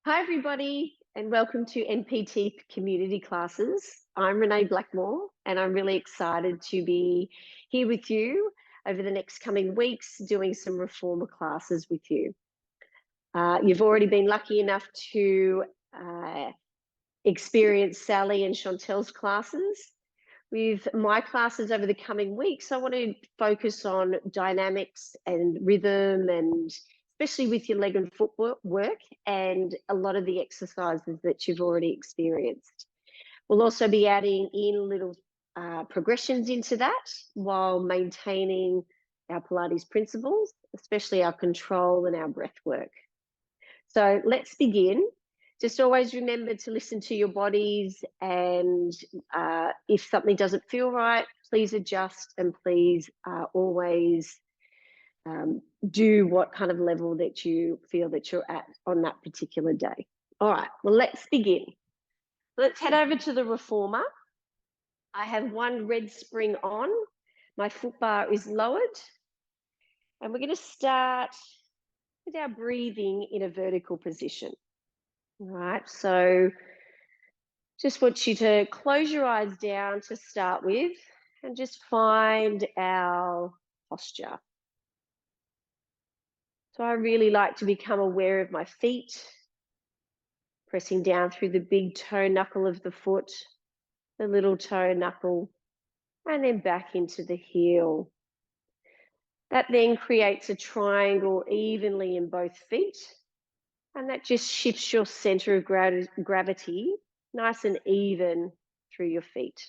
Hi, everybody, and welcome to NPT community classes. I'm Renae Blackmore, and I'm really excited to be here with you over the next coming weeks doing some reformer classes with you. You've already been lucky enough to experience Sally and Chantel's classes. With my classes over the coming weeks, I want to focus on dynamics and rhythm, and especially with your leg and foot work and a lot of the exercises that you've already experienced. We'll also be adding in little progressions into that while maintaining our Pilates principles, especially our control and our breath work. So let's begin. Just always remember to listen to your bodies, and if something doesn't feel right, please adjust, and please always do what kind of level that you feel that you're at on that particular day. All right, well, let's begin. Let's head over to the reformer. I have one red spring on. My foot bar is lowered, and we're going to start with our breathing in a vertical position. All right, so just want you to close your eyes down to start with and just find our posture. So I really like to become aware of my feet, pressing down through the big toe knuckle of the foot, the little toe knuckle, and then back into the heel. That then creates a triangle evenly in both feet, and that just shifts your center of gravity nice and even through your feet.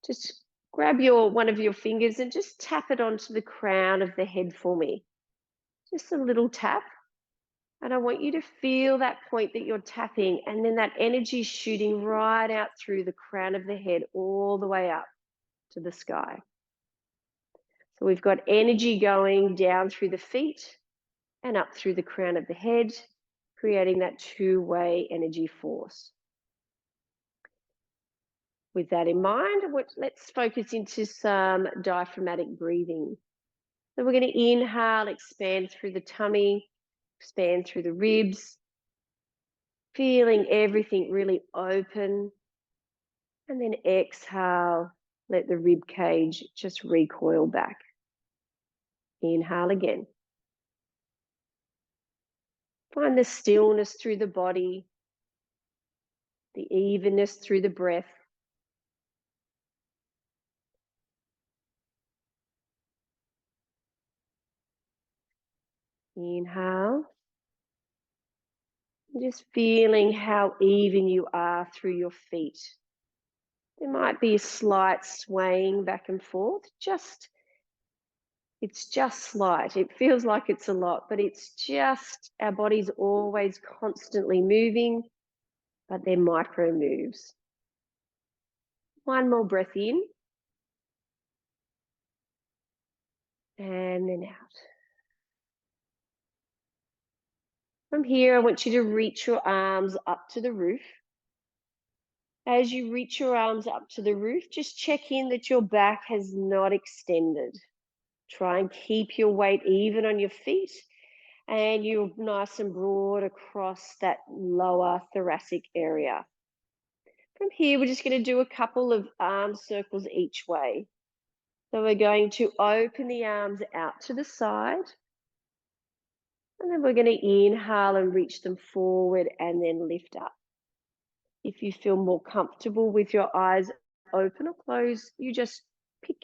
Just grab one of your fingers and just tap it onto the crown of the head for me. Just a little tap. And I want you to feel that point that you're tapping, and then that energy shooting right out through the crown of the head all the way up to the sky. So we've got energy going down through the feet and up through the crown of the head, creating that two-way energy force. With that in mind, let's focus into some diaphragmatic breathing. So we're going to inhale, expand through the tummy, expand through the ribs, feeling everything really open. And then exhale, let the rib cage just recoil back. Inhale again. Find the stillness through the body, the evenness through the breath. Inhale. Just feeling how even you are through your feet. There might be a slight swaying back and forth, it's just slight. It feels like it's a lot, but it's just our body's always constantly moving, but they're micro moves. One more breath in. And then out. From here, I want you to reach your arms up to the roof. As you reach your arms up to the roof, just check in that your back has not extended. Try and keep your weight even on your feet, and you're nice and broad across that lower thoracic area. From here, we're just going to do a couple of arm circles each way. So we're going to open the arms out to the side, and then we're going to inhale and reach them forward and then lift up. If you feel more comfortable with your eyes open or closed, you just pick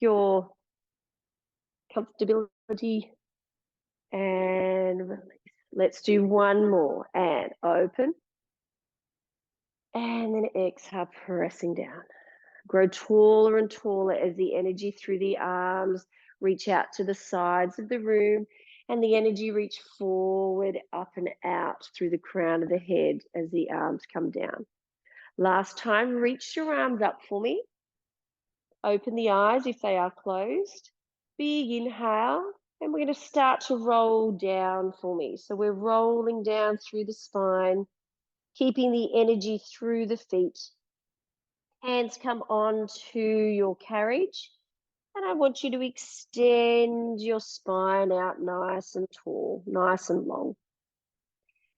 your comfortability and release. Let's do one more, and open. And then exhale, pressing down. Grow taller and taller as the energy through the arms reach out to the sides of the room, and the energy reach forward, up and out through the crown of the head as the arms come down. Last time, reach your arms up for me. Open the eyes if they are closed. Big inhale, and we're going to start to roll down for me. So we're rolling down through the spine, keeping the energy through the feet. Hands come on to your carriage, and I want you to extend your spine out nice and tall, nice and long.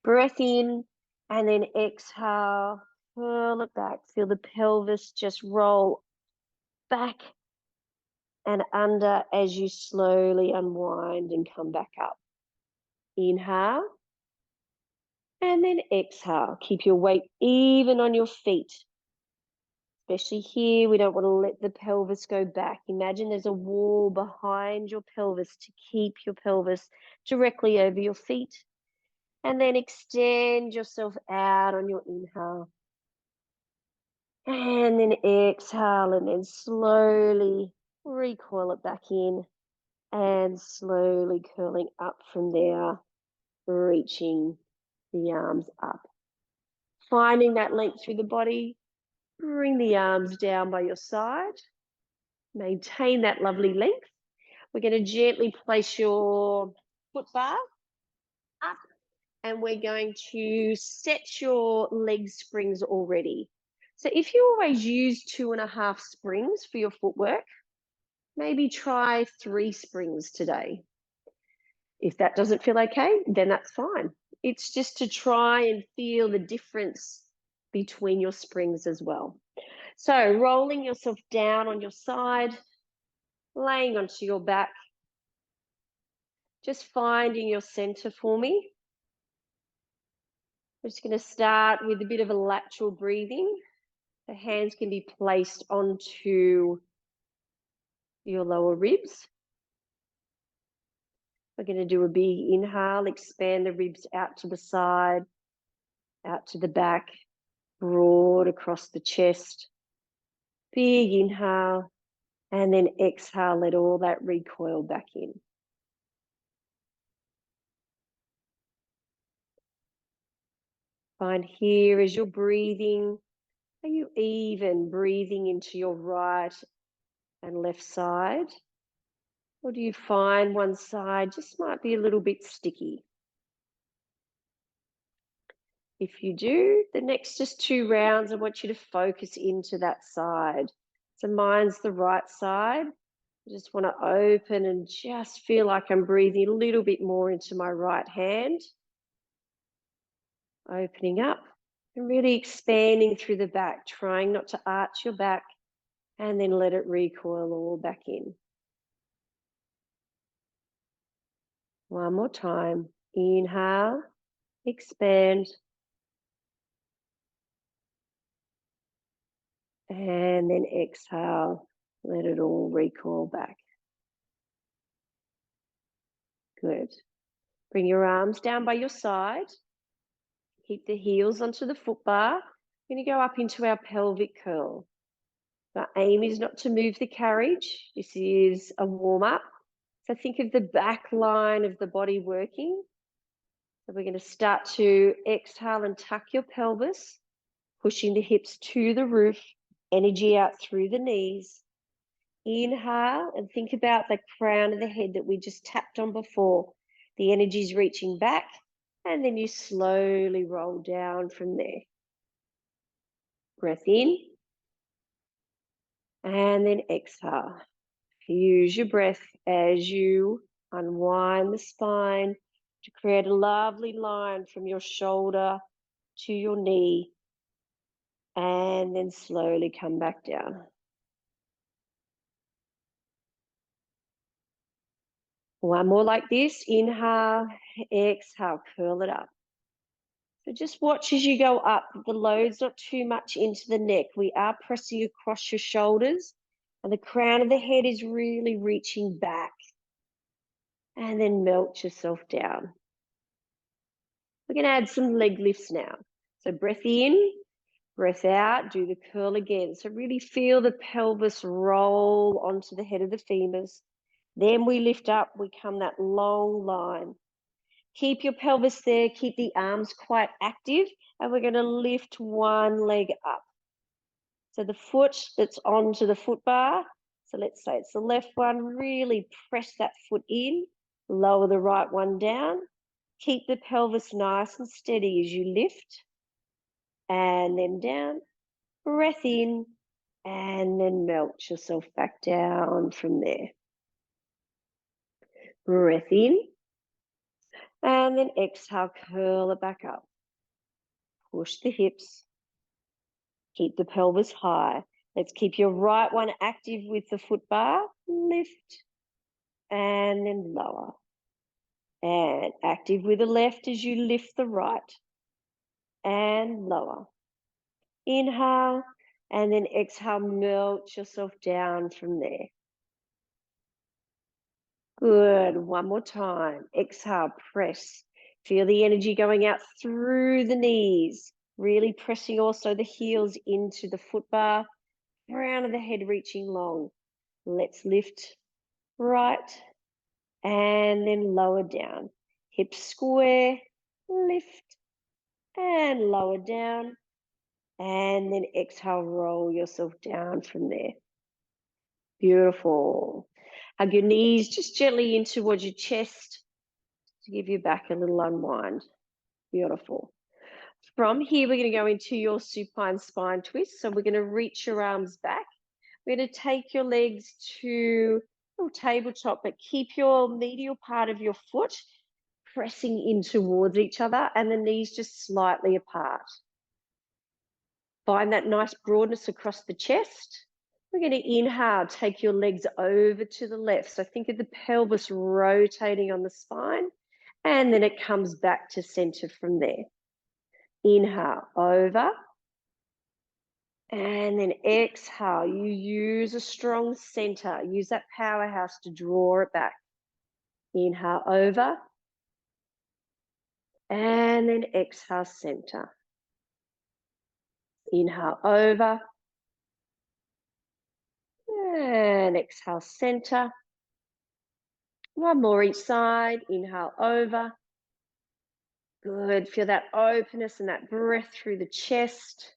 Breath in, and then exhale, curl it back. Feel the pelvis just roll back and under as you slowly unwind and come back up. Inhale, and then exhale. Keep your weight even on your feet. Especially here, we don't want to let the pelvis go back. Imagine there's a wall behind your pelvis to keep your pelvis directly over your feet. And then extend yourself out on your inhale. And then exhale, and then slowly recoil it back in and slowly curling up from there, reaching the arms up. Finding that length through the body, bring the arms down by your side. Maintain that lovely length. We're going to gently place your foot bar up, and we're going to set your leg springs already. So if you always use 2.5 springs for your footwork, maybe try 3 springs today. If that doesn't feel okay, then that's fine. It's just to try and feel the difference between your springs as well. So rolling yourself down on your side, laying onto your back, just finding your center for me. We're just going to start with a bit of a lateral breathing. The hands can be placed onto your lower ribs. We're going to do a big inhale, expand the ribs out to the side, out to the back, broad across the chest. Big inhale, and then exhale, let all that recoil back in. Find here as you're breathing, are you even breathing into your right and left side? Or do you find one side just might be a little bit sticky? If you do, the next just 2 rounds, I want you to focus into that side. So mine's the right side. I just want to open and just feel like I'm breathing a little bit more into my right hand. Opening up and really expanding through the back, trying not to arch your back, and then let it recoil all back in. One more time. Inhale, expand, and then exhale, let it all recoil back. Good. Bring your arms down by your side. Keep the heels onto the foot bar. We're going to go up into our pelvic curl. Our aim is not to move the carriage. This is a warm-up. So think of the back line of the body working. So we're going to start to exhale and tuck your pelvis, pushing the hips to the roof, energy out through the knees. Inhale and think about the crown of the head that we just tapped on before. The energy is reaching back, and then you slowly roll down from there. Breath in, and then exhale. Use your breath as you unwind the spine to create a lovely line from your shoulder to your knee, and then slowly come back down. One more like this. Inhale, exhale, curl it up. So just watch as you go up. The load's not too much into the neck. We are pressing across your shoulders, and the crown of the head is really reaching back. And then melt yourself down. We're going to add some leg lifts now. So breath in, breath out, do the curl again. So really feel the pelvis roll onto the head of the femurs. Then we lift up, we come that long line. Keep your pelvis there, keep the arms quite active, and we're going to lift one leg up. So the foot that's onto the foot bar, so let's say it's the left one, really press that foot in, lower the right one down. Keep the pelvis nice and steady as you lift, and then down, breath in, and then melt yourself back down from there. Breath in, And then exhale, curl it back up. Push the hips. Keep the pelvis high. Let's keep your right one active with the foot bar. Lift and then lower. And active with the left as you lift the right. And lower. Inhale and then exhale, melt yourself down from there. Good. One more time. Exhale, press. Feel the energy going out through the knees. Really pressing also the heels into the foot bar. Crown of the head reaching long. Let's lift right and then lower down. Hips square, lift and lower down. And then exhale, roll yourself down from there. Beautiful. Hug your knees just gently in towards your chest to give your back a little unwind. Beautiful. From here, we're going to go into your supine spine twist. So we're going to reach your arms back. We're going to take your legs to a tabletop, but keep your medial part of your foot pressing in towards each other and the knees just slightly apart. Find that nice broadness across the chest. We're going to inhale, take your legs over to the left. So think of the pelvis rotating on the spine, and then it comes back to center from there. Inhale, over. And then exhale, you use a strong center. Use that powerhouse to draw it back. Inhale, over. And then exhale, center. Inhale, over. And exhale, center. One more each side. Inhale, over. Good. Feel that openness and that breath through the chest.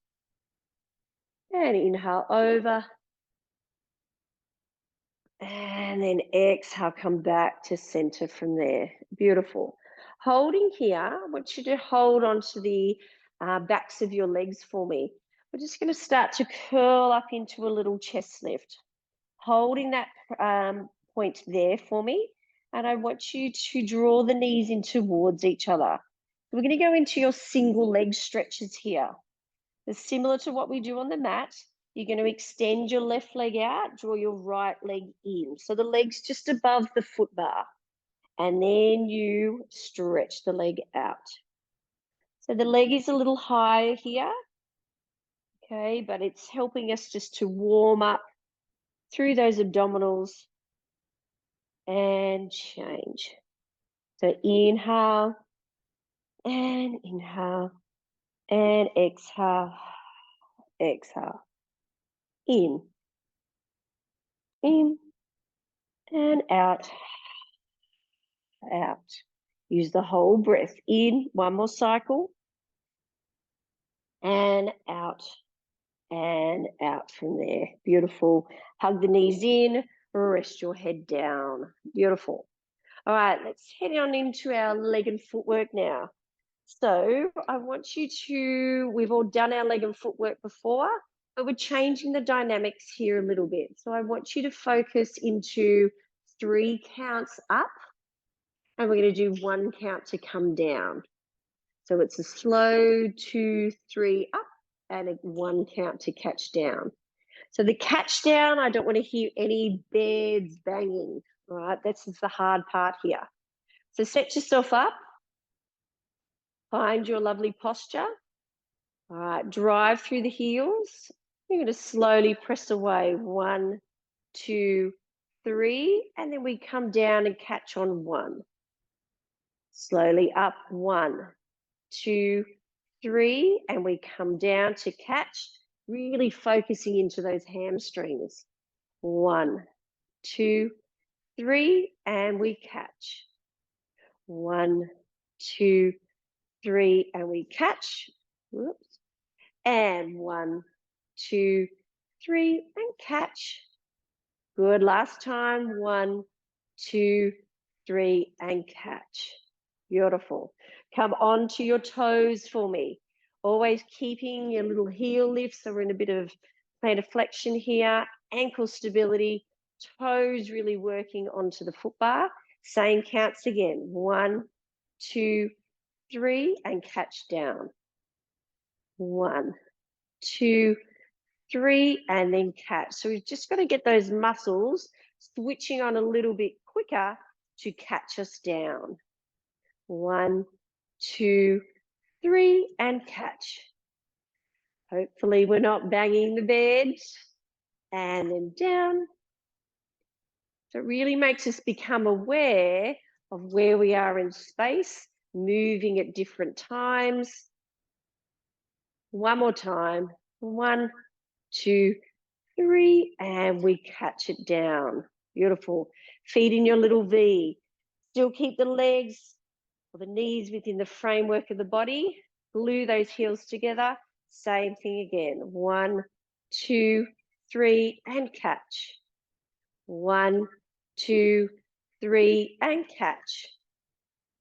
And inhale, over. And then exhale, come back to center from there. Beautiful. Holding here, I want you to hold onto the backs of your legs for me. We're just going to start to curl up into a little chest lift. Holding that point there for me. And I want you to draw the knees in towards each other. We're going to go into your single leg stretches here. It's similar to what we do on the mat. You're going to extend your left leg out, draw your right leg in. So the leg's just above the foot bar. And then you stretch the leg out. So the leg is a little higher here. Okay, but it's helping us just to warm up through those abdominals and change. So inhale and inhale and exhale, exhale. In and out, out. Use the whole breath. In, one more cycle, and out from there. Beautiful. Hug the knees in, rest your head down. Beautiful. All right, let's head on into our leg and footwork now. So I want you to, we've all done our leg and footwork before, but we're changing the dynamics here a little bit. So I want you to focus into 3 counts up, and we're going to do 1 count to come down. So it's a slow 2, 3 up and a 1 count to catch down. So the catch down, I don't want to hear any beds banging, right? That's the hard part here. So set yourself up. Find your lovely posture. All right, drive through the heels. You're going to slowly press away. 1, 2, 3, and then we come down and catch on 1. Slowly up. 1, 2, 3, and we come down to catch, really focusing into those hamstrings. 1, 2, 3, and we catch. 1, 2, 3, and we catch. Whoops. And 1, 2, 3, and catch. Good. Last time. 1, 2, 3, and catch. Beautiful. Come onto your toes for me. Always keeping your little heel lift. So we're in a bit of plantar flexion here. Ankle stability. Toes really working onto the foot bar. Same counts again. 1, 2, 3, and catch down. 1, 2, 3, and then catch. So we've just got to get those muscles switching on a little bit quicker to catch us down. 1, 2, 3, and catch. Hopefully we're not banging the bed. And then down. So it really makes us become aware of where we are in space, moving at different times. One more time. 1, 2, 3, and we catch it down. Beautiful. Feet in your little V. Still keep the legs or the knees within the framework of the body. Glue those heels together. Same thing again. 1, 2, 3, and catch. 1, 2, 3, and catch.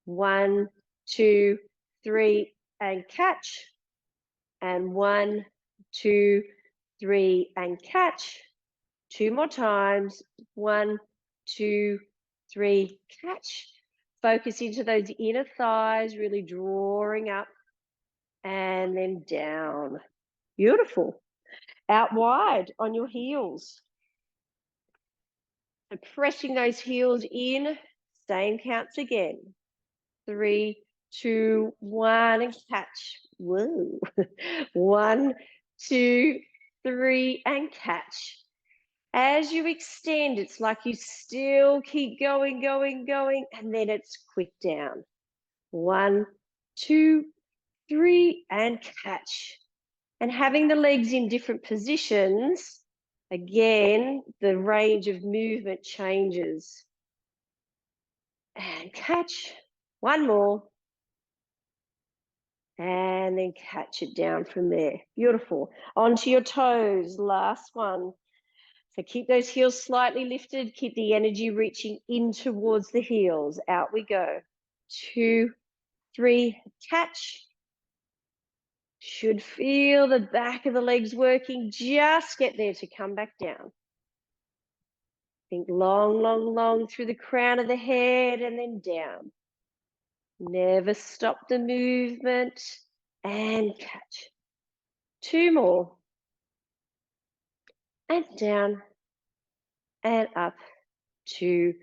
1, 2, 3, and catch. And 1, 2, 3, and catch. 2 more times. 1, 2, 3, catch. Focus into those inner thighs, really drawing up and then down. Beautiful. Out wide on your heels. And pressing those heels in, same counts again. 3, 2, 1, and catch. Whoa. 1, 2, 3, and catch. As you extend, it's like you still keep going, and then it's quick down. 1, 2, 3, and catch. And having the legs in different positions, again, the range of movement changes. And catch. 1 more. And then catch it down from there. Beautiful. Onto your toes. Last one. So keep those heels slightly lifted. Keep the energy reaching in towards the heels. Out we go. 2, 3, catch. Should feel the back of the legs working. Just get there to come back down. Think long, long, long through the crown of the head and then down. Never stop the movement and catch. 2 more. And down and up. 2,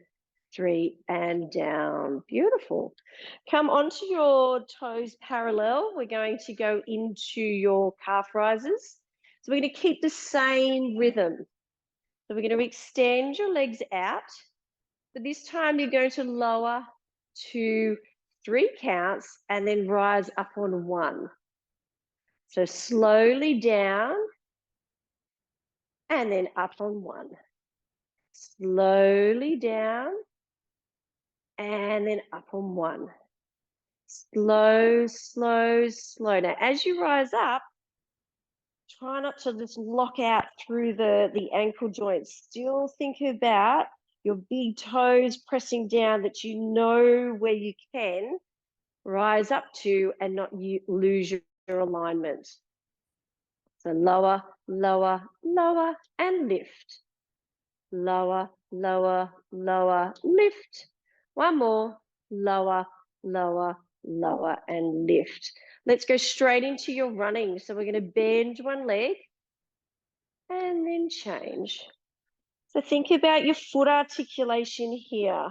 3, and down. Beautiful. Come onto your toes parallel. We're going to go into your calf rises. So we're going to keep the same rhythm. So we're going to extend your legs out. But this time you're going to lower to 3 counts and then rise up on 1. So slowly down and then up on 1. Slowly down and then up on 1. Slow, slow, slow. Now, as you rise up, try not to just lock out through the ankle joints. Still think about your big toes pressing down, that you know where you can rise up to and not lose your alignment. So lower, lower, lower, and lift. Lower, lower, lower, lift. 1 more. Lower, lower, lower, and lift. Let's go straight into your running. So we're going to bend one leg and then change. So think about your foot articulation here.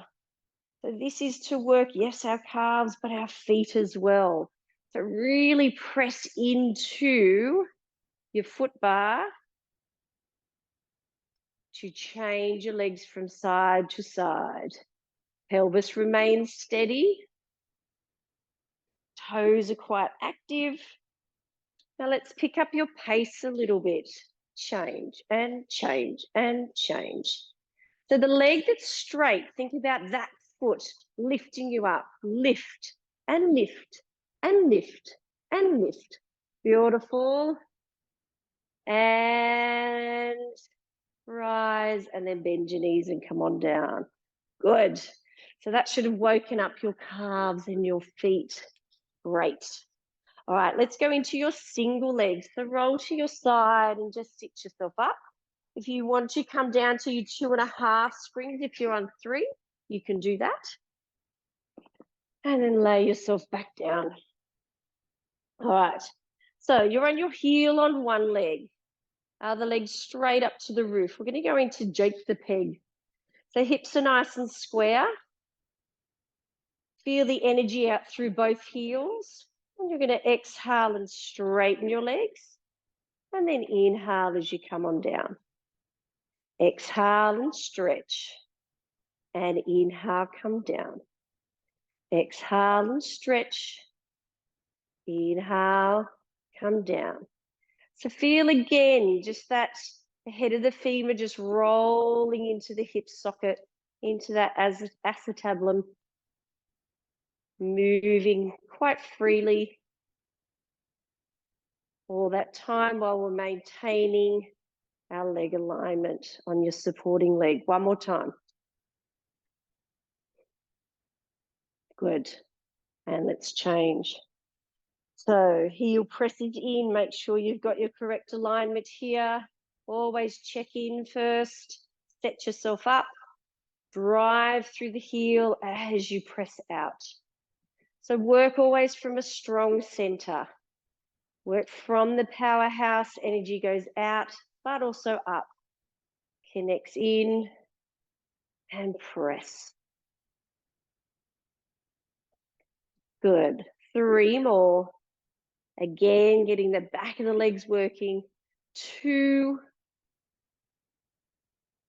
So this is to work, yes, our calves, but our feet as well. So really press into your foot bar to change your legs from side to side. Pelvis remains steady. Toes are quite active. Now let's pick up your pace a little bit. Change and change and change. So the leg that's straight, think about that foot lifting you up. Lift and lift and lift and lift. Beautiful. And rise and then bend your knees and come on down. Good. So that should have woken up your calves and your feet. Great. All right, let's go into your single legs. So roll to your side and just sit yourself up. If you want to come down to your 2.5 springs, if you're on 3, you can do that. And then lay yourself back down. All right. So you're on your heel on one leg. Other leg straight up to the roof. We're going to go into Jake the Peg. So hips are nice and square. Feel the energy out through both heels. And you're going to exhale and straighten your legs. And then inhale as you come on down. Exhale and stretch. And inhale, come down. Exhale and stretch. Inhale, come down. So feel again, just that the head of the femur just rolling into the hip socket, into that acetabulum, moving quite freely all that time while we're maintaining our leg alignment on your supporting leg. One more time. Good. And let's change. So heel presses in, make sure you've got your correct alignment here. Always check in first, set yourself up, drive through the heel as you press out. So work always from a strong center. Work from the powerhouse, energy goes out, but also up. Connects in and press. Good. 3 more. Again, getting the back of the legs working. 2.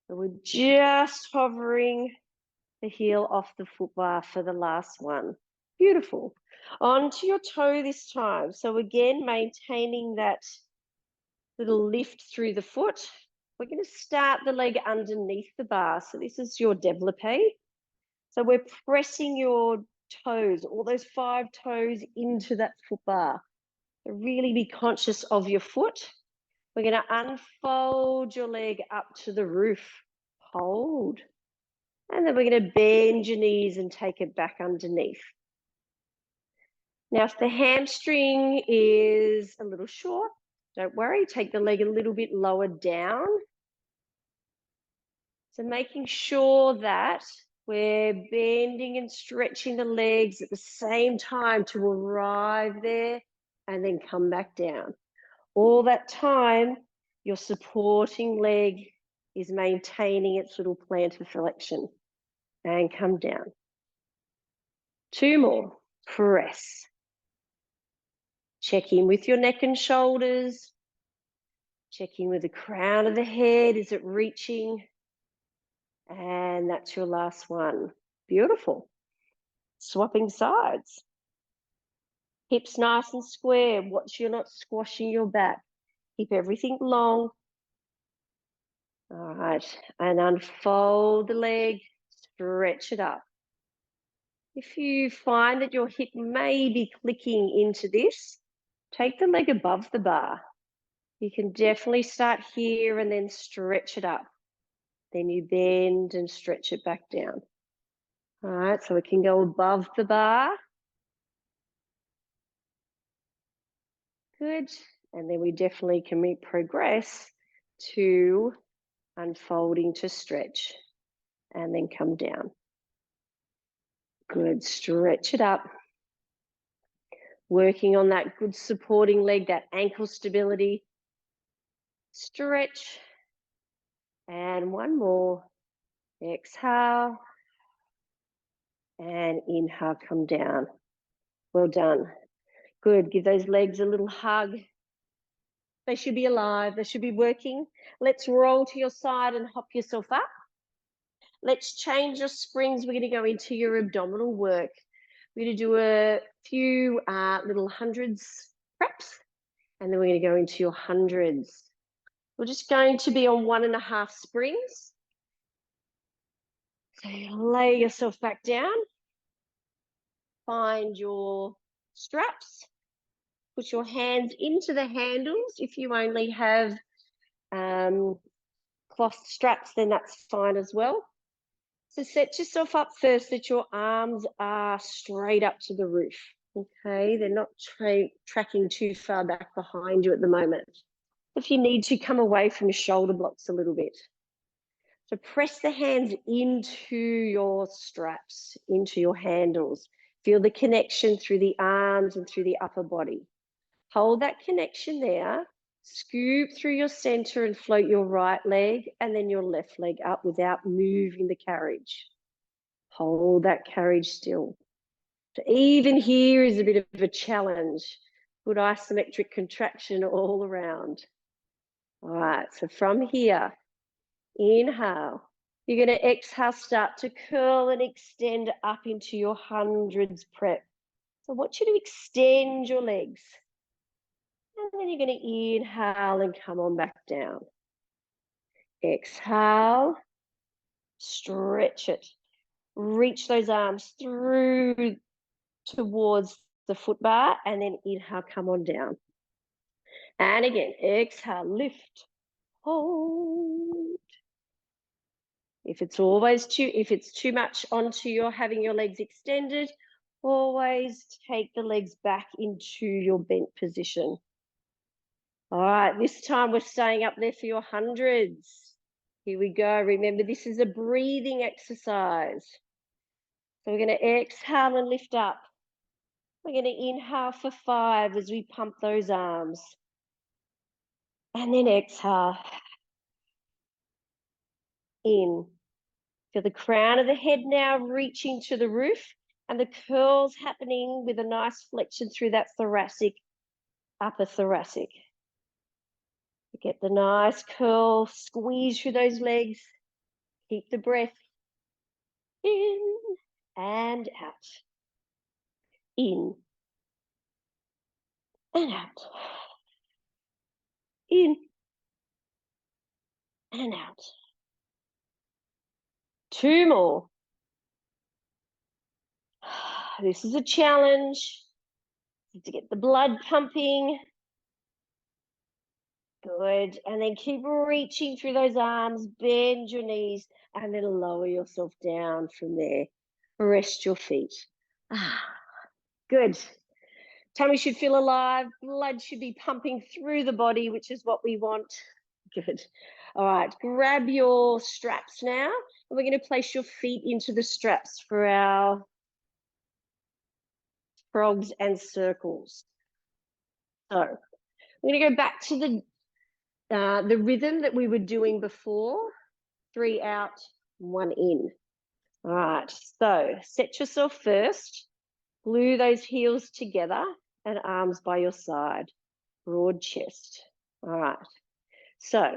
So we're just hovering the heel off the foot bar for the last one. Beautiful. Onto your toe this time. So again, maintaining that little lift through the foot. We're going to start the leg underneath the bar. So this is your développé. So we're pressing your toes, all those 5 toes into that foot bar. So really be conscious of your foot. We're going to unfold your leg up to the roof. Hold. And then we're going to bend your knees and take it back underneath. Now, if the hamstring is a little short, don't worry, take the leg a little bit lower down. So making sure that we're bending and stretching the legs at the same time to arrive there and then come back down. All that time, your supporting leg is maintaining its little plantar flexion. And come down. 2 more. Press. Check in with your neck and shoulders. Check in with the crown of the head. Is it reaching? And that's your last one. Beautiful. Swapping sides. Hips nice and square. Watch you're not squashing your back. Keep everything long. All right. And unfold the leg. Stretch it up. If you find that your hip may be clicking into this, take the leg above the bar. You can definitely start here and then stretch it up. Then you bend and stretch it back down. All right, so we can go above the bar. Good. And then we definitely can progress to unfolding to stretch and then come down. Good. Stretch it up. Working on that good supporting leg, that ankle stability. Stretch. And one more. Exhale. And inhale, come down. Well done. Good. Give those legs a little hug. They should be alive. They should be working. Let's roll to your side and hop yourself up. Let's change your springs. We're going to go into your abdominal work. We're going to do a few little hundreds reps, and then we're going to go into your hundreds. We're just going to be on 1.5 springs. So lay yourself back down. Find your straps. Put your hands into the handles. If you only have cloth straps, then that's fine as well. So set yourself up first that your arms are straight up to the roof. Okay, they're not tracking too far back behind you at the moment. If you need to, come away from your shoulder blocks a little bit. So press the hands into your straps, into your handles. Feel the connection through the arms and through the upper body. Hold that connection there. Scoop through your center and float your right leg and then your left leg up without moving the carriage. Hold that carriage still. So even here is a bit of a challenge. Good isometric contraction all around. All right, so from here, inhale. You're going to exhale, start to curl and extend up into your hundreds prep. So I want you to extend your legs. And then you're going to inhale and come on back down. Exhale, stretch it. Reach those arms through towards the foot bar and then inhale, come on down. And again, exhale, lift, hold. If it's too much onto your having your legs extended, always take the legs back into your bent position. All right, this time we're staying up there for your hundreds. Here we go. Remember, this is a breathing exercise. So we're going to exhale and lift up. We're going to inhale for 5 as we pump those arms. And then exhale. In. Feel the crown of the head now reaching to the roof and the curls happening with a nice flexion through that thoracic, upper thoracic. Get the nice curl, squeeze through those legs. Keep the breath in and out. In and out. In and out. 2 more. This is a challenge. To get the blood pumping. Good. And then keep reaching through those arms. Bend your knees and then lower yourself down from there. Rest your feet. Good. Tummy should feel alive. Blood should be pumping through the body, which is what we want. Good. All right, grab your straps now. And we're going to place your feet into the straps for our frogs and circles. So we're going to go back to the rhythm that we were doing before. 3 out, 1 in. All right, so set yourself first. Glue those heels together and arms by your side. Broad chest. All right. So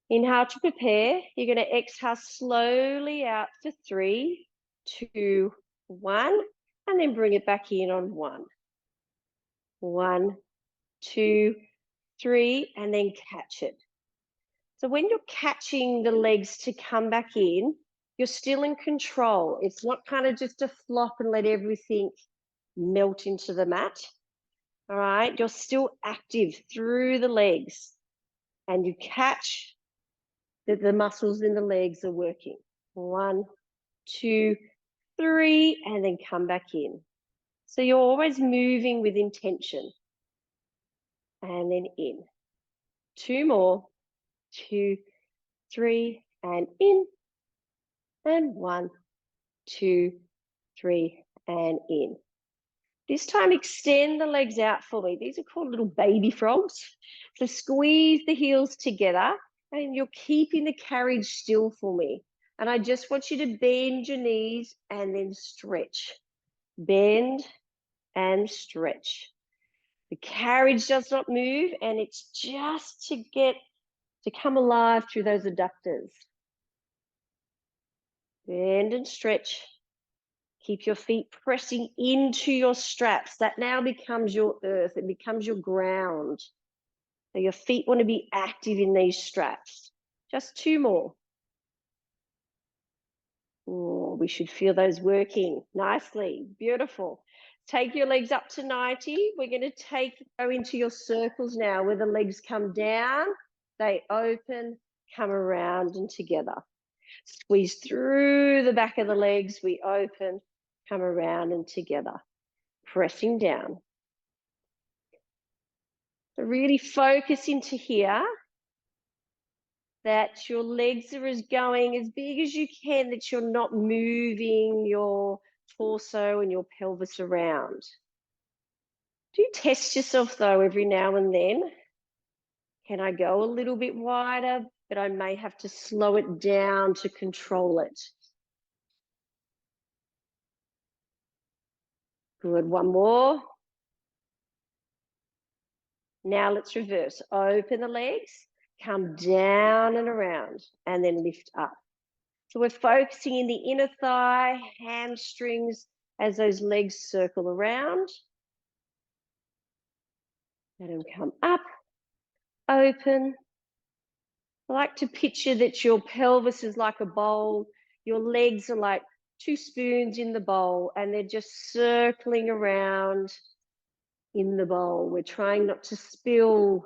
inhale to prepare. You're going to exhale slowly out for 3, 2, 1, and then bring it back in on 1. 1, 2, 3, and then catch it. So when you're catching the legs to come back in, you're still in control. It's not kind of just a flop and let everything melt into the mat. All right, you're still active through the legs and you catch that the muscles in the legs are working. 1, 2, 3, and then come back in. So you're always moving with intention. And then in. 2 more. 2, 3, and in. And 1, 2, 3, and in. This time, extend the legs out for me. These are called little baby frogs. So squeeze the heels together and you're keeping the carriage still for me. And I just want you to bend your knees and then stretch. Bend and stretch. The carriage does not move and it's just to come alive through those adductors. Bend and stretch. Keep your feet pressing into your straps. That now becomes your earth. It becomes your ground. So your feet want to be active in these straps. Just 2 more. Oh, we should feel those working nicely. Beautiful. Take your legs up to 90. We're going to go into your circles now where the legs come down, they open, come around and together. Squeeze through the back of the legs. We open, come around and together. Pressing down. So really focus into here that your legs are going as big as you can, that you're not moving your torso and your pelvis around. Do test yourself though every now and then. Can I go a little bit wider, but I may have to slow it down to control it. Good, one more. Now let's reverse. Open the legs, come down and around, and then lift up. So we're focusing in the inner thigh, hamstrings, as those legs circle around. Let them come up, open. I like to picture that your pelvis is like a bowl, your legs are like 2 spoons in the bowl, and they're just circling around in the bowl. We're trying not to spill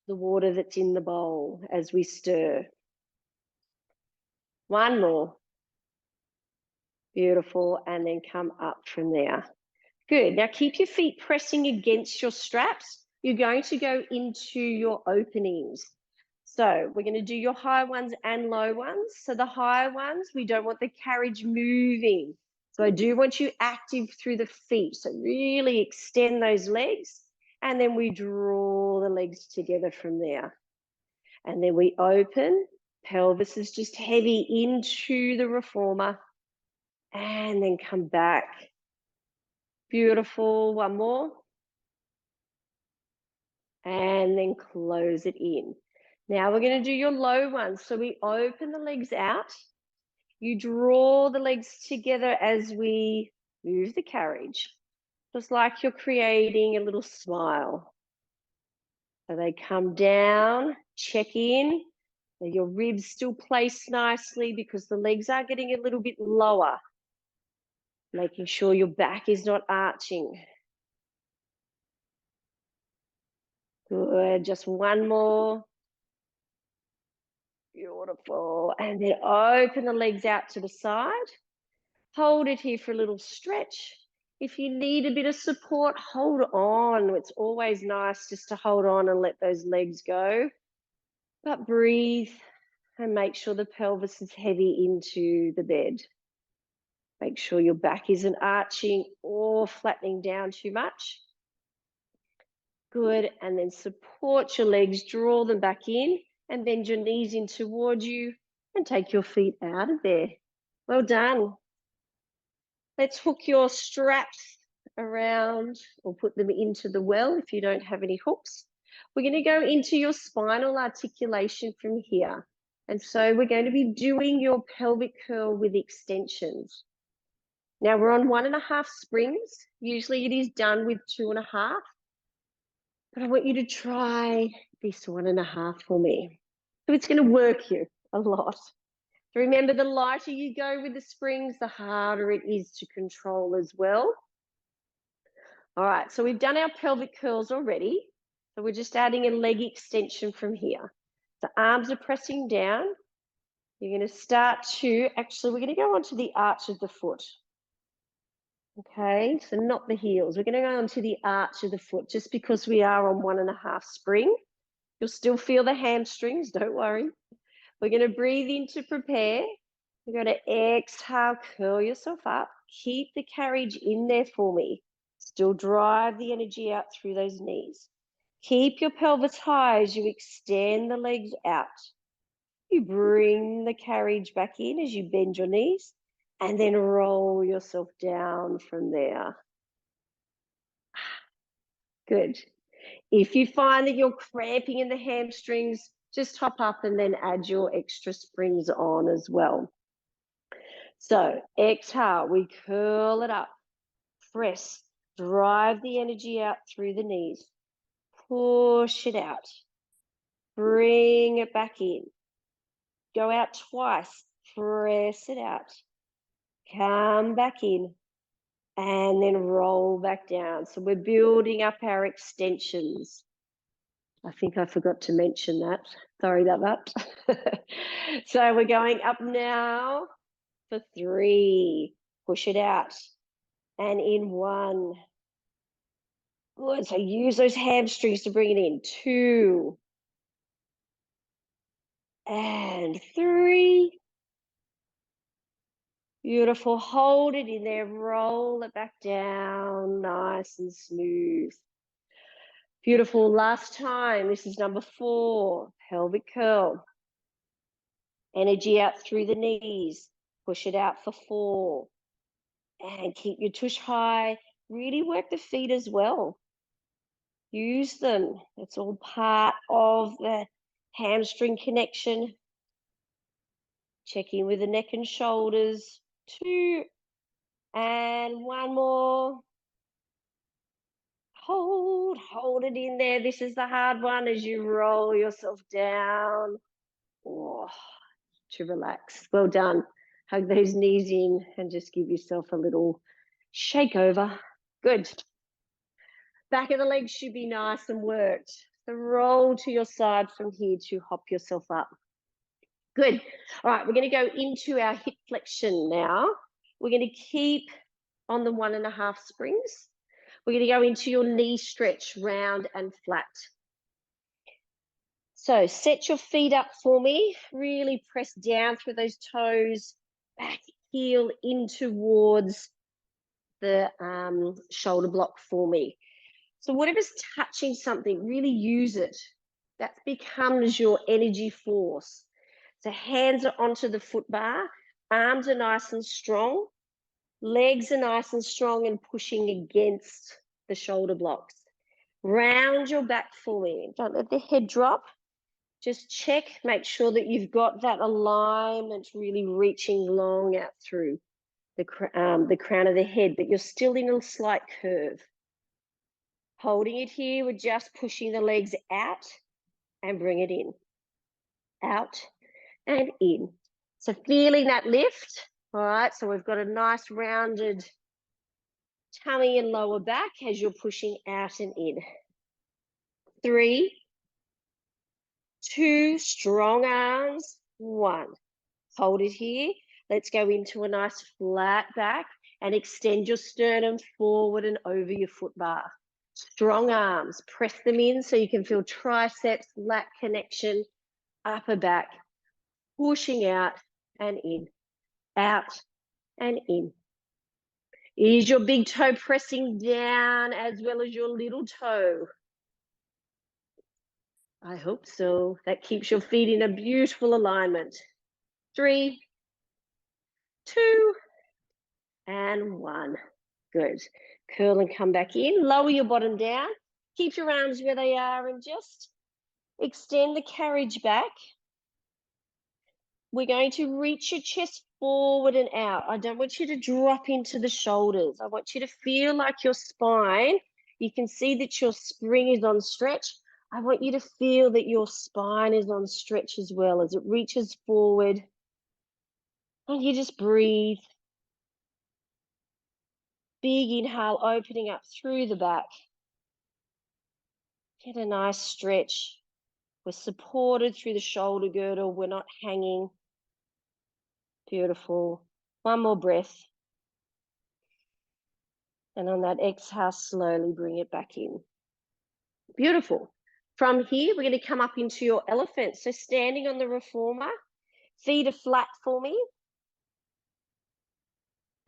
the water that's in the bowl as we stir. One more. Beautiful, and then come up from there. Good, now keep your feet pressing against your straps. You're going to go into your openings. So we're going to do your high ones and low ones. So the high ones, we don't want the carriage moving. So I do want you active through the feet. So really extend those legs, and then we draw the legs together from there. And then we open, pelvis is just heavy into the reformer, and then come back. Beautiful, one more. And then close it in. Now we're going to do your low ones. So we open the legs out. You draw the legs together as we move the carriage, just like you're creating a little smile. So they come down, check in. Your ribs still placed nicely because the legs are getting a little bit lower. Making sure your back is not arching. Good, just one more. Beautiful. And then open the legs out to the side. Hold it here for a little stretch. If you need a bit of support, hold on. It's always nice just to hold on and let those legs go. But breathe and make sure the pelvis is heavy into the bed. Make sure your back isn't arching or flattening down too much. Good, and then support your legs, draw them back in, and bend your knees in towards you, and take your feet out of there. Well done. Let's hook your straps around, or put them into the well if you don't have any hooks. We're going to go into your spinal articulation from here. And so we're going to be doing your pelvic curl with extensions. Now we're on 1.5 springs. Usually it is done with 2.5. But I want you to try this 1.5 for me. So it's going to work you a lot. So remember, the lighter you go with the springs, the harder it is to control as well. All right, so we've done our pelvic curls already. So we're just adding a leg extension from here. The arms are pressing down. You're going to start to, actually, we're going to go onto the arch of the foot. Okay, so not the heels. We're going to go onto the arch of the foot just because we are on 1.5 spring. You'll still feel the hamstrings, don't worry. We're going to breathe in to prepare. You're going to exhale, curl yourself up. Keep the carriage in there for me. Still drive the energy out through those knees. Keep your pelvis high as you extend the legs out. You bring the carriage back in as you bend your knees, and then roll yourself down from there. Good. If you find that you're cramping in the hamstrings, just hop up and then add your extra springs on as well. So exhale, we curl it up, press, drive the energy out through the knees, push it out, bring it back in, go out twice, press it out, come back in, and then roll back down. So we're building up our extensions. I think I forgot to mention that. Sorry about that. So we're going up now for 3. Push it out. And in 1. Good. So use those hamstrings to bring it in. 2. And 3. Beautiful. Hold it in there. Roll it back down. Nice and smooth. Beautiful. Last time. This is number 4. Pelvic curl. Energy out through the knees. Push it out for 4. And keep your tush high. Really work the feet as well. Use them. It's all part of the hamstring connection. Check in with the neck and shoulders. 2. And 1 more. Hold it in there. This is the hard one as you roll yourself down. Oh, to relax. Well done. Hug those knees in and just give yourself a little shake over. Good. Back of the legs should be nice and worked. So roll to your side from here to hop yourself up. Good. All right, we're going to go into our hip flexion now. We're going to keep on the 1.5 springs. We're going to go into your knee stretch, round and flat. So set your feet up for me. Really press down through those toes, back heel in towards the shoulder block for me. So whatever's touching something, really use it. That becomes your energy force. So hands are onto the foot bar, arms are nice and strong, legs are nice and strong and pushing against the shoulder blocks. Round your back for me. Don't let the head drop. Just check, make sure that you've got that alignment really reaching long out through the crown of the head, but you're still in a slight curve. Holding it here, we're just pushing the legs out and bring it in. Out and in. So feeling that lift. All right, so we've got a nice rounded tummy and lower back as you're pushing out and in. 3, 2, strong arms, 1. Hold it here. Let's go into a nice flat back and extend your sternum forward and over your foot bar. Strong arms, press them in so you can feel triceps, lat connection, upper back, pushing out and in, out and in. Is your big toe pressing down as well as your little toe? I hope so. That keeps your feet in a beautiful alignment. 3, 2, and 1. Good. Curl and come back in. Lower your bottom down. Keep your arms where they are and just extend the carriage back. We're going to reach your chest forward and out. I don't want you to drop into the shoulders. I want you to feel like your spine, you can see that your spring is on stretch. I want you to feel that your spine is on stretch as well as it reaches forward. And you just breathe. Big inhale, opening up through the back. Get a nice stretch. We're supported through the shoulder girdle. We're not hanging. Beautiful. 1 more breath. And on that exhale, slowly bring it back in. Beautiful. From here, we're going to come up into your elephant. So standing on the reformer, feet are flat for me.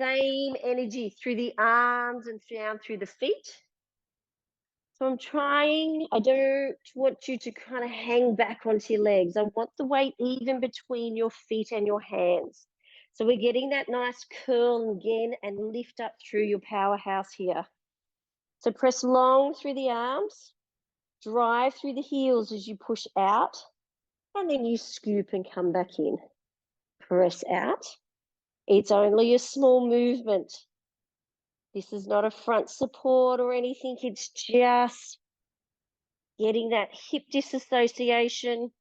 Same energy through the arms and down through the feet. So I'm trying, I don't want you to kind of hang back onto your legs. I want the weight even between your feet and your hands. So we're getting that nice curl again and lift up through your powerhouse here. So press long through the arms, drive through the heels as you push out, and then you scoop and come back in. Press out. It's only a small movement. This is not a front support or anything. It's just getting that hip disassociation,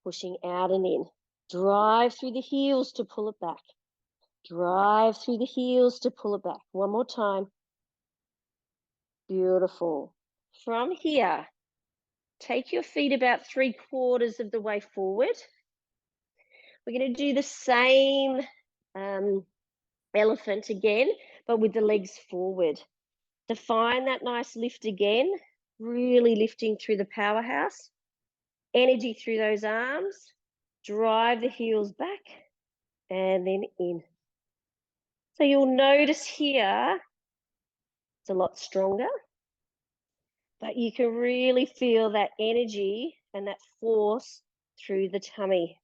pushing out and in. Drive through the heels to pull it back. Drive through the heels to pull it back. 1 more time. Beautiful. From here, take your feet about 3/4 of the way forward. We're going to do the same elephant again, but with the legs forward. To find that nice lift again, really lifting through the powerhouse. Energy through those arms. Drive the heels back and then in. So you'll notice here, it's a lot stronger, but you can really feel that energy and that force through the tummy.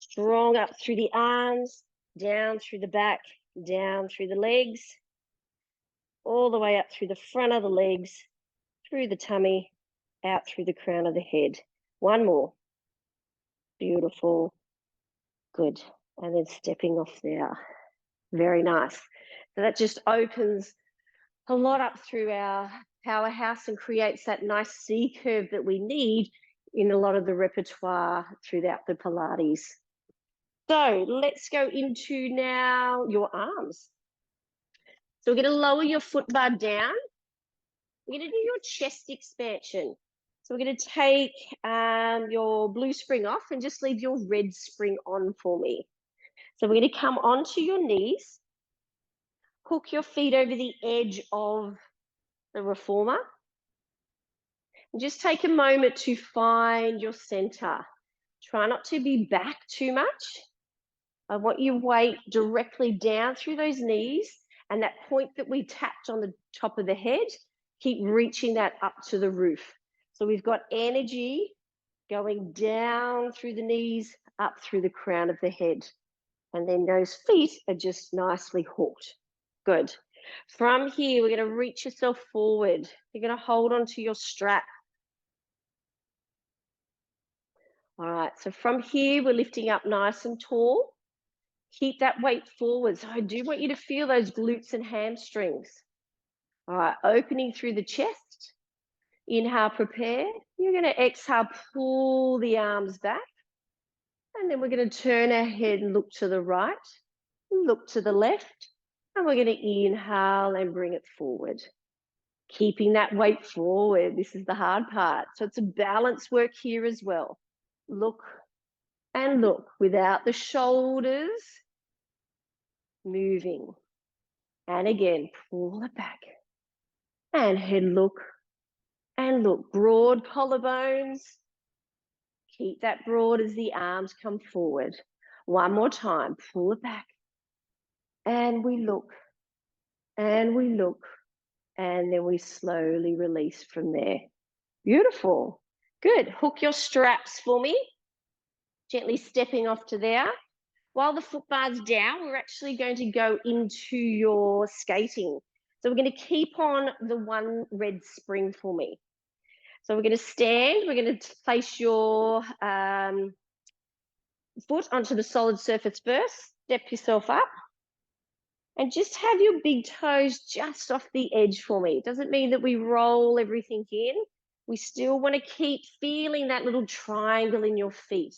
Strong up through the arms, down through the back, down through the legs, all the way up through the front of the legs, through the tummy, out through the crown of the head. One more. Beautiful. Good. And then stepping off there. Very nice. So that just opens a lot up through our powerhouse and creates that nice C curve that we need in a lot of the repertoire throughout the Pilates. So let's go into now your arms. So we're going to lower your foot bar down. We're going to do your chest expansion. So we're going to take your blue spring off and just leave your red spring on for me. So we're going to come onto your knees, hook your feet over the edge of the reformer, and just take a moment to find your center. Try not to be back too much. I want you weight directly down through those knees, and that point that we tapped on the top of the head, keep reaching that up to the roof. So we've got energy going down through the knees, up through the crown of the head. And then those feet are just nicely hooked. Good. From here, we're going to reach yourself forward. You're going to hold onto your strap. All right, so from here, we're lifting up nice and tall. Keep that weight forward. So I do want you to feel those glutes and hamstrings. All right, opening through the chest. Inhale, prepare. You're going to exhale, pull the arms back. And then we're going to turn our head and look to the right, look to the left. And we're going to inhale and bring it forward. Keeping that weight forward. This is the hard part. So it's a balance work here as well. Look and look without the shoulders moving. And again, pull it back. And head look and look. Broad collarbones. Keep that broad as the arms come forward. One more time. Pull it back. And we look. And we look. And then we slowly release from there. Beautiful. Good. Hook your straps for me. Gently stepping off to there. While the foot bar's down, we're actually going to go into your skating. So we're going to keep on the one red spring for me. So we're going to stand. We're going to place your foot onto the solid surface first. Step yourself up. And just have your big toes just off the edge for me. It doesn't mean that we roll everything in. We still want to keep feeling that little triangle in your feet.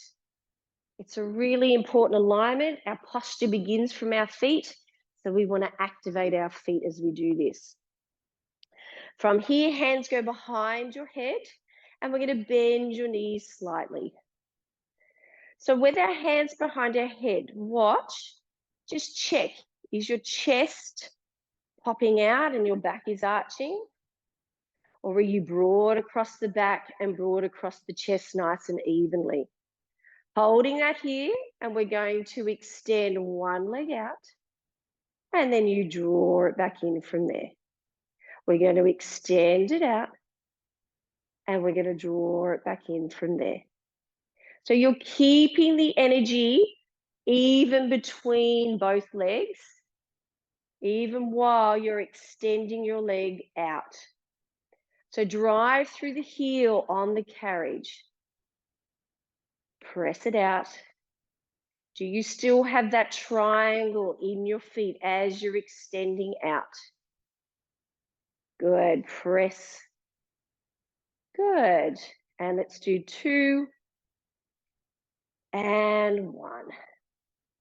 It's a really important alignment. Our posture begins from our feet, so we want to activate our feet as we do this. From here, hands go behind your head, and we're going to bend your knees slightly. So with our hands behind our head, watch, just check. Is your chest popping out and your back is arching? Or are you broad across the back and broad across the chest nice and evenly? Holding that here, and we're going to extend one leg out, and then you draw it back in from there. We're going to extend it out, and we're going to draw it back in from there. So you're keeping the energy even between both legs, even while you're extending your leg out. So drive through the heel on the carriage. Press it out. Do you still have that triangle in your feet as you're extending out? Good. Press. Good. And let's do 2 and 1.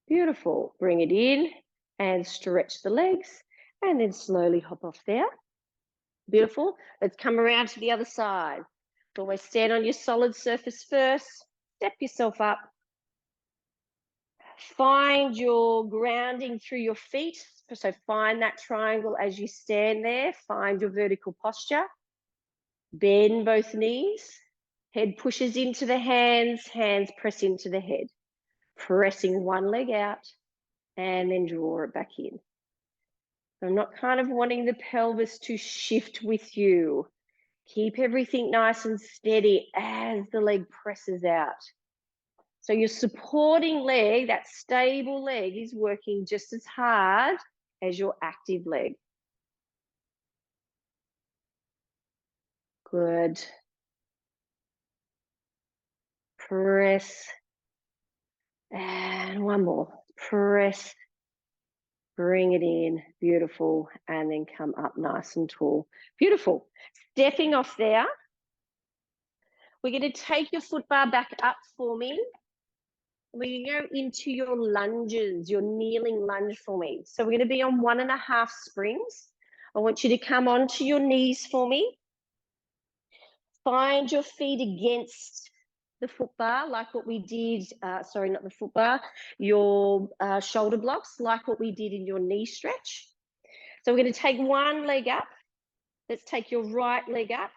Beautiful. Bring it in and stretch the legs and then slowly hop off there. Beautiful. Let's come around to the other side. Always stand on your solid surface first. Step yourself up. Find your grounding through your feet. So find that triangle as you stand there. Find your vertical posture. Bend both knees. Head pushes into the hands. Hands press into the head. pressing one leg out and then draw it back in. I'm not kind of wanting the pelvis to shift with you. Keep everything nice and steady as the leg presses out. So your supporting leg, that stable leg, is working just as hard as your active leg. Good. Press. And one more. Press. Bring it in. Beautiful. And then come up nice and tall. Beautiful. Stepping off there. We're going to take your foot bar back up for me. We're going to go into your lunges, your kneeling lunge for me. So we're going to be on 1.5 springs. I want you to come onto your knees for me. Find your feet against the foot bar, like what we did, sorry, not the foot bar, your shoulder blocks, like what we did in your knee stretch. So we're going to take one leg up. Let's take your right leg up.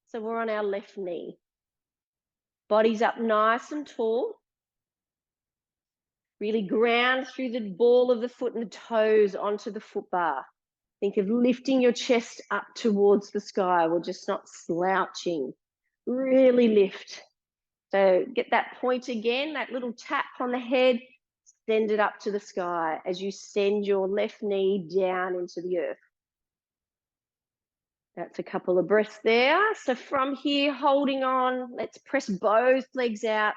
So we're on our left knee. Body's up nice and tall. Really ground through the ball of the foot and the toes onto the foot bar. Think of lifting your chest up towards the sky. We're just not slouching. Really lift. So get that point again, that little tap on the head, send it up to the sky as you send your left knee down into the earth. That's a couple of breaths there. So from here, holding on, let's press both legs out.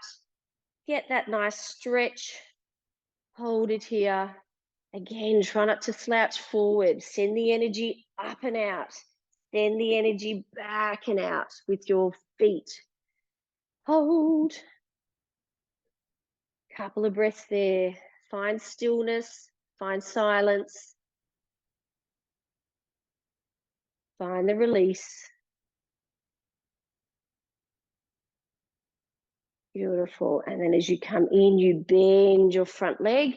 Get that nice stretch. Hold it here. Again, try not to slouch forward. Send the energy up and out. Send the energy back and out with your feet. Hold. Couple of breaths there. Find stillness. Find silence. Find the release. Beautiful. And then as you come in, you bend your front leg.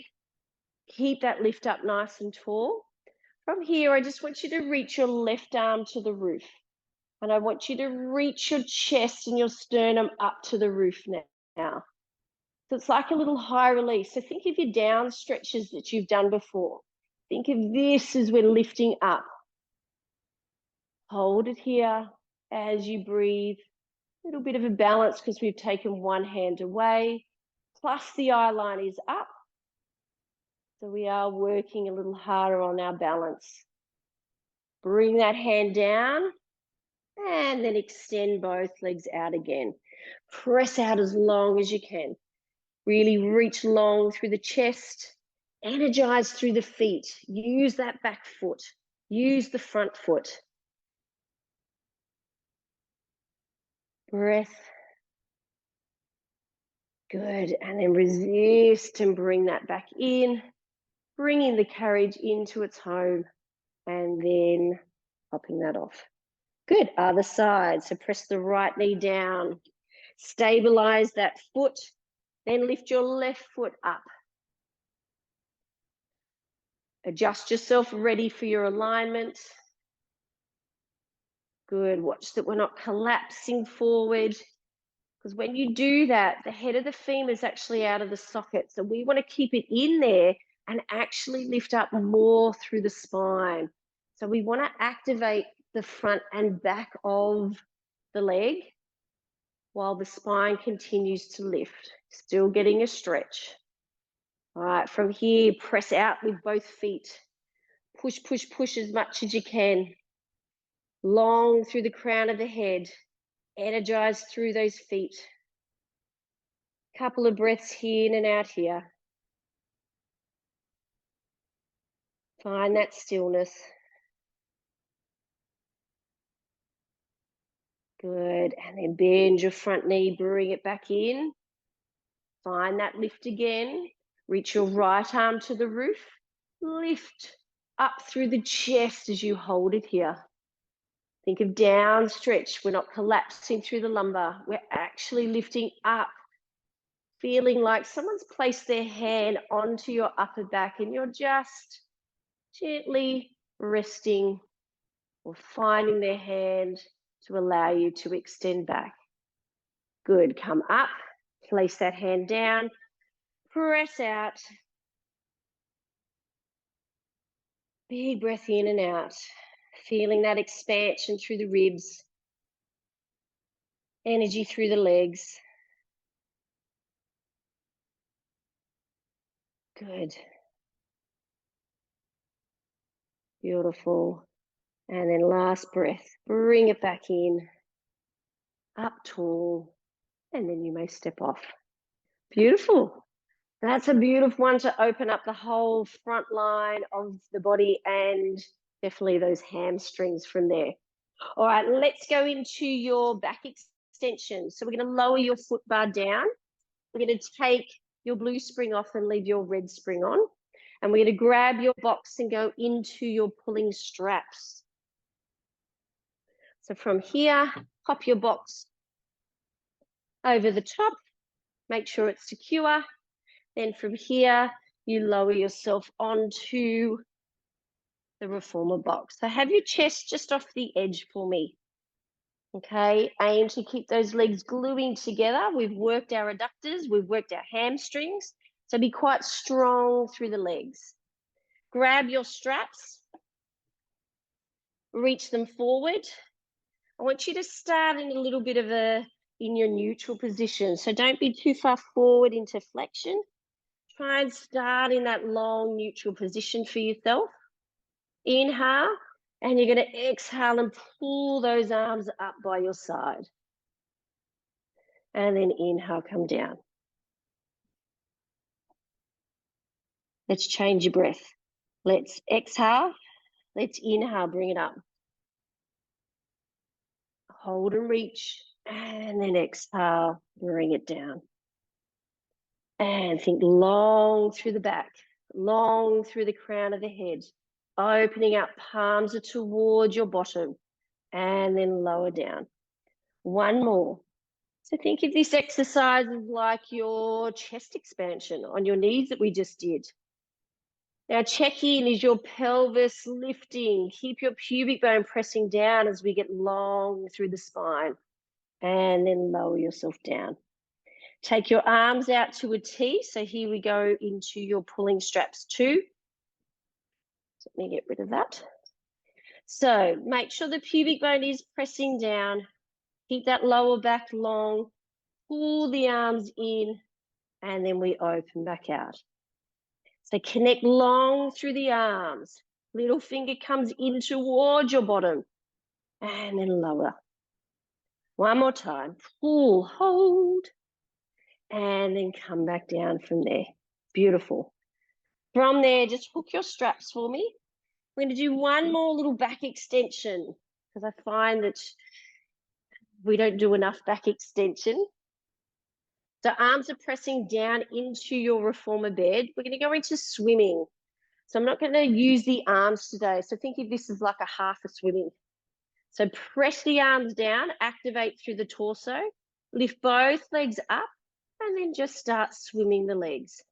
Keep that lift up nice and tall. From here, I just want you to reach your left arm to the roof. And I want you to reach your chest and your sternum up to the roof now. So it's like a little high release. So think of your down stretches that you've done before. Think of this as we're lifting up. Hold it here as you breathe. A little bit of a balance because we've taken one hand away. Plus the eye line is up. So we are working a little harder on our balance. Bring that hand down and then extend both legs out again. Press out as long as you can. Really reach long through the chest. Energize through the feet. Use that back foot. Use the front foot. Breath. Good. And then resist and bring that back in. Bringing the carriage into its home and then popping that off. Good. Other side. So press the right knee down. Stabilize that foot. Then lift your left foot up. Adjust yourself, ready for your alignment. Good. Watch that we're not collapsing forward. Because when you do that, the head of the femur is actually out of the socket. So we want to keep it in there and actually lift up more through the spine. So we want to activate the front and back of the leg while the spine continues to lift. Still getting a stretch. All right, from here, press out with both feet. Push, push, push as much as you can. Long through the crown of the head. Energize through those feet. Couple of breaths here in and out here. Find that stillness. Good. And then bend your front knee, bring it back in. Find that lift again. Reach your right arm to the roof. Lift up through the chest as you hold it here. Think of down stretch. We're not collapsing through the lumbar. We're actually lifting up, feeling like someone's placed their hand onto your upper back and you're just gently resting or finding their hand to allow you to extend back. Good. Come up, place that hand down, press out. Big breath in and out. Feeling that expansion through the ribs. Energy through the legs. Good. Beautiful. And then last breath. Bring it back in. Up tall. And then you may step off. Beautiful. That's a beautiful one to open up the whole front line of the body and definitely those hamstrings from there. All right, let's go into your back extension. So we're going to lower your foot bar down. We're going to take your blue spring off and leave your red spring on. And we're going to grab your box and go into your pulling straps. So from here, pop your box over the top. Make sure it's secure. Then from here, you lower yourself onto the reformer box. So have your chest just off the edge for me. Okay, aim to keep those legs gluing together. We've worked our adductors, we've worked our hamstrings. So be quite strong through the legs. Grab your straps, reach them forward. I want you to start in a little bit of in your neutral position. So don't be too far forward into flexion. Try and start in that long neutral position for yourself. Inhale, and you're going to exhale and pull those arms up by your side. And then inhale, come down. Let's change your breath. Let's exhale. Let's inhale, bring it up. Hold and reach, and then exhale, bring it down. And think long through the back, long through the crown of the head. Opening up, palms are towards your bottom, and then lower down. One more. So think of this exercise as like your chest expansion on your knees that we just did. Now check in, is your pelvis lifting? Keep your pubic bone pressing down as we get long through the spine. And then lower yourself down. Take your arms out to a T. So here we go into your pulling straps 2. Let me get rid of that. So make sure the pubic bone is pressing down. Keep that lower back long. Pull the arms in, and then we open back out. So connect long through the arms. Little finger comes in towards your bottom, and then lower. One more time. Pull, hold, and then come back down from there. Beautiful. From there, just hook your straps for me. We're going to do one more little back extension because I find that we don't do enough back extension. So arms are pressing down into your reformer bed. We're going to go into swimming. So I'm not going to use the arms today. So think of this as like a half a swimming. So press the arms down, activate through the torso, lift both legs up, and then just start swimming the legs.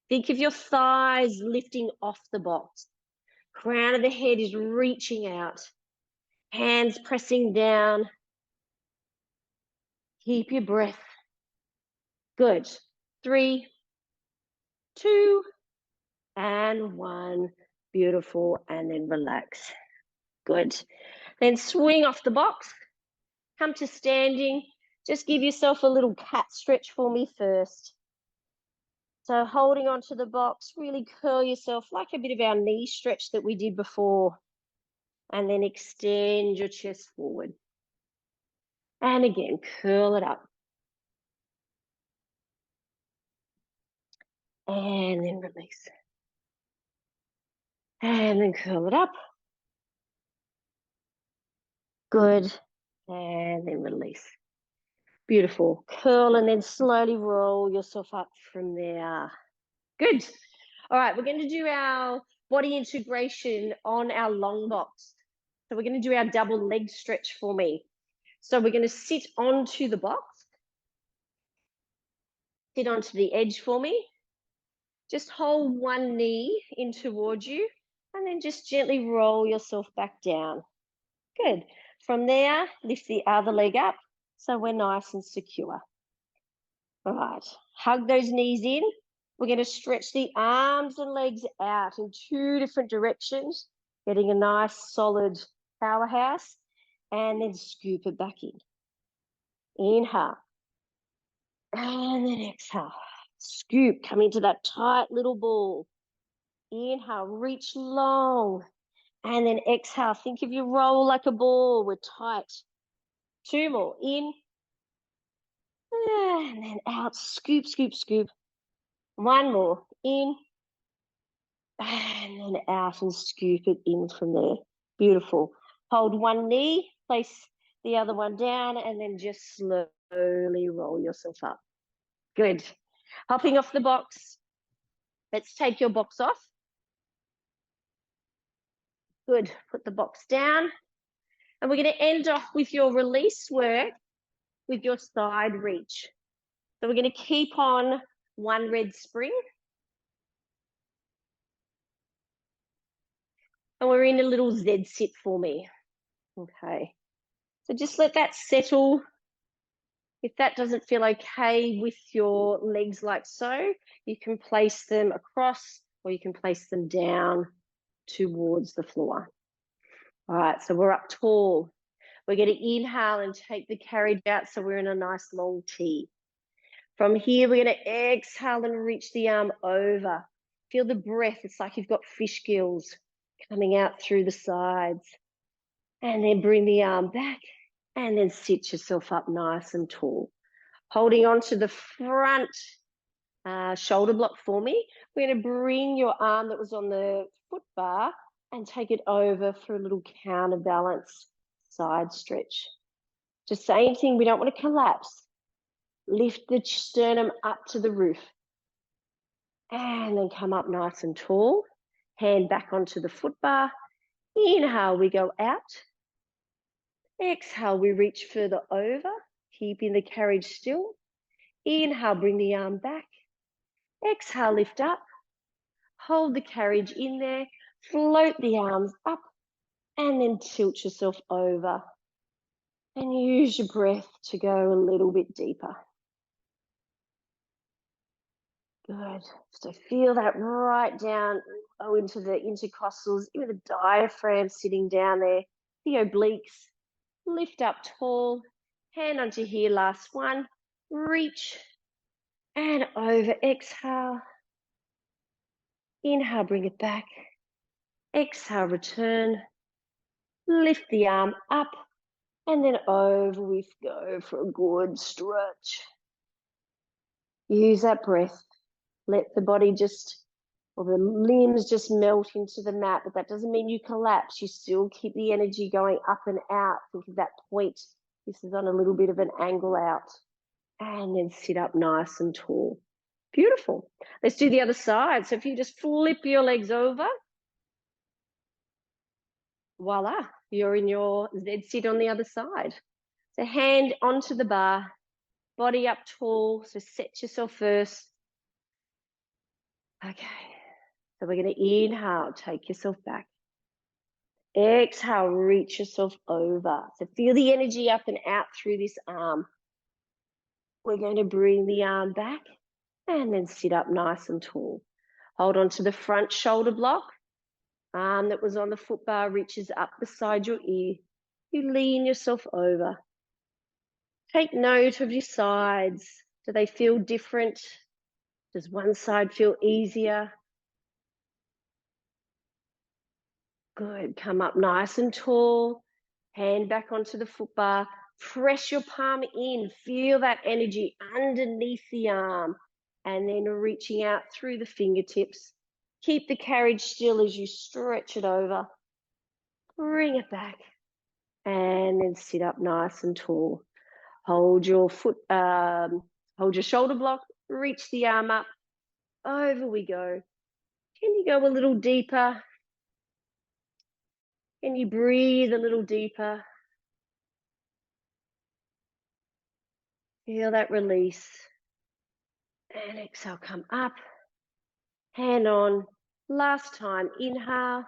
Think of your thighs lifting off the box. Crown of the head is reaching out. Hands pressing down. Keep your breath. Good. 3, 2, and 1. Beautiful. And then relax. Good. Then swing off the box. Come to standing. Just give yourself a little cat stretch for me first. So holding onto the box, really curl yourself like a bit of our knee stretch that we did before. And then extend your chest forward. And again, curl it up. And then release. And then curl it up. Good. And then release. Beautiful. Curl and then slowly roll yourself up from there. Good. All right, we're going to do our body integration on our long box. So we're going to do our double leg stretch for me. So we're going to sit onto the box. Sit onto the edge for me. Just hold one knee in towards you and then just gently roll yourself back down. Good. From there, lift the other leg up so we're nice and secure. All right, hug those knees in. We're going to stretch the arms and legs out in 2 different directions, getting a nice solid powerhouse, and then scoop it back in. Inhale. And then exhale. Scoop, come into that tight little ball. Inhale, reach long. And then exhale, think of your roll like a ball. We're tight. 2 more. In. And then out. Scoop, scoop, scoop. 1 more. In. And then out and scoop it in from there. Beautiful. Hold one knee, place the other one down, and then just slowly roll yourself up. Good. Hopping off the box. Let's take your box off. Good. Put the box down. And we're going to end off with your release work with your side reach. So we're going to keep on 1 red spring. And we're in a little Z sit for me. Okay. So just let that settle. If that doesn't feel okay with your legs like so, you can place them across or you can place them down towards the floor. All right, so we're up tall. We're going to inhale and take the carriage out so we're in a nice long T. From here, we're going to exhale and reach the arm over. Feel the breath. It's like you've got fish gills coming out through the sides. And then bring the arm back and then sit yourself up nice and tall. Holding on to the front shoulder block for me. We're going to bring your arm that was on the foot bar and take it over for a little counterbalance side stretch. Just same thing, we don't want to collapse. Lift the sternum up to the roof. And then come up nice and tall. Hand back onto the foot bar. Inhale, we go out. Exhale, we reach further over, keeping the carriage still. Inhale, bring the arm back. Exhale, lift up. Hold the carriage in there. Float the arms up and then tilt yourself over. And use your breath to go a little bit deeper. Good. So feel that right down into the intercostals, even the diaphragm sitting down there, the obliques. Lift up tall, hand onto here, last one. Reach and over, exhale. Inhale, bring it back. Exhale, return. Lift the arm up and then over we go for a good stretch. Use that breath. Let the body just, or the limbs just melt into the mat, but that doesn't mean you collapse. You still keep the energy going up and out. Think of that point. This is on a little bit of an angle out. And then sit up nice and tall. Beautiful. Let's do the other side. So if you just flip your legs over, voila, you're in your Z sit on the other side. So hand onto the bar, body up tall. So set yourself first. Okay. So we're going to inhale, take yourself back. Exhale, reach yourself over. So feel the energy up and out through this arm. We're going to bring the arm back and then sit up nice and tall. Hold on to the front shoulder block. Arm that was on the foot bar reaches up beside your ear. You lean yourself over. Take note of your sides. Do they feel different? Does one side feel easier? Good. Come up nice and tall. Hand back onto the foot bar. Press your palm in. Feel that energy underneath the arm. And then reaching out through the fingertips. Keep the carriage still as you stretch it over. Bring it back. And then sit up nice and tall. Hold your hold your shoulder block. Reach the arm up. Over we go. Can you go a little deeper? Can you breathe a little deeper? Feel that release. And exhale, come up. Hand on. Last time, inhale.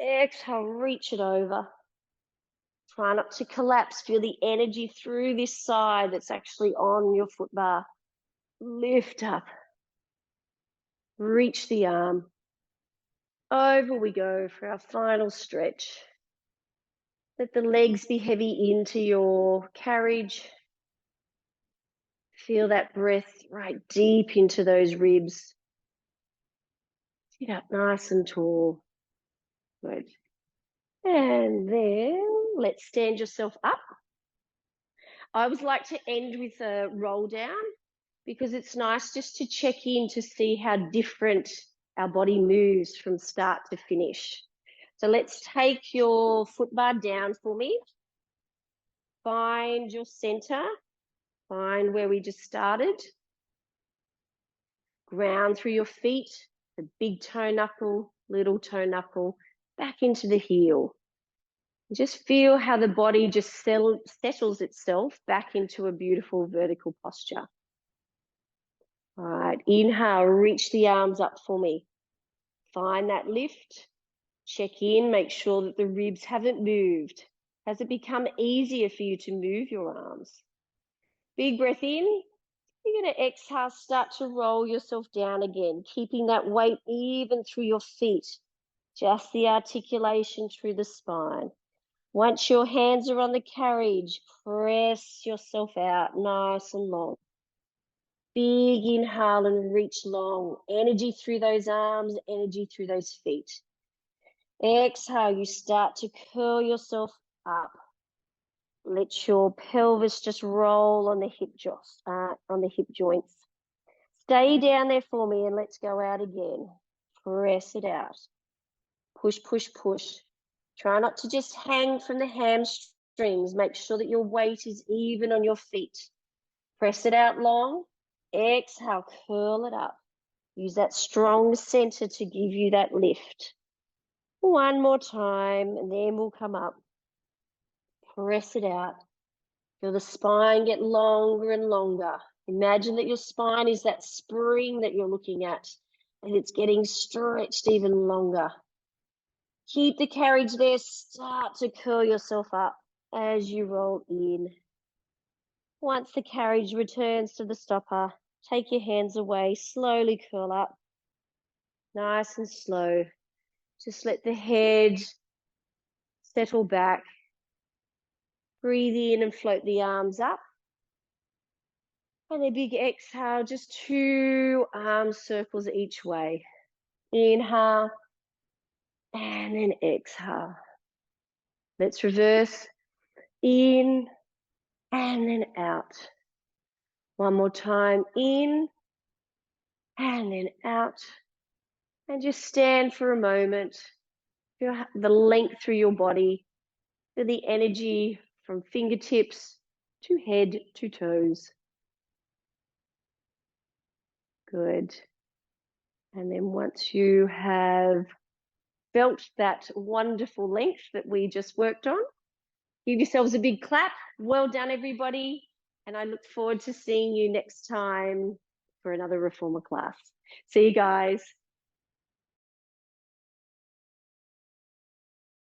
Exhale, reach it over. Try not to collapse. Feel the energy through this side that's actually on your foot bar. Lift up. Reach the arm. Over we go for our final stretch. Let the legs be heavy into your carriage. Feel that breath right deep into those ribs. Sit up nice and tall. Good. And then let's stand yourself up. I always like to end with a roll down because it's nice just to check in to see how different our body moves from start to finish. So let's take your foot bar down for me. Find your center. Find where we just started. Ground through your feet, the big toe knuckle, little toe knuckle, back into the heel. Just feel how the body just settles itself back into a beautiful vertical posture. All right, inhale, reach the arms up for me. Find that lift. Check in, make sure that the ribs haven't moved. Has it become easier for you to move your arms? Big breath in. You're going to exhale, start to roll yourself down again, keeping that weight even through your feet, just the articulation through the spine. Once your hands are on the carriage, press yourself out nice and long. Big inhale and reach long. Energy through those arms, energy through those feet. Exhale, you start to curl yourself up. Let your pelvis just roll on the hip joints. Stay down there for me and let's go out again. Press it out. Push, push, push. Try not to just hang from the hamstrings. Make sure that your weight is even on your feet. Press it out long. Exhale, curl it up. Use that strong center to give you that lift. One more time, and then we'll come up. Press it out. Feel the spine get longer and longer. Imagine that your spine is that spring that you're looking at, and it's getting stretched even longer. Keep the carriage there. Start to curl yourself up as you roll in. Once the carriage returns to the stopper, take your hands away, slowly curl up. Nice and slow. Just let the head settle back. Breathe in and float the arms up. And a big exhale, just 2 arm circles each way. Inhale, and then exhale. Let's reverse. In, and then out. One more time, in, and then out. And just stand for a moment. Feel the length through your body. Feel the energy from fingertips to head to toes. Good. And then once you have felt that wonderful length that we just worked on, give yourselves a big clap. Well done, everybody. And I look forward to seeing you next time for another reformer class. See you guys.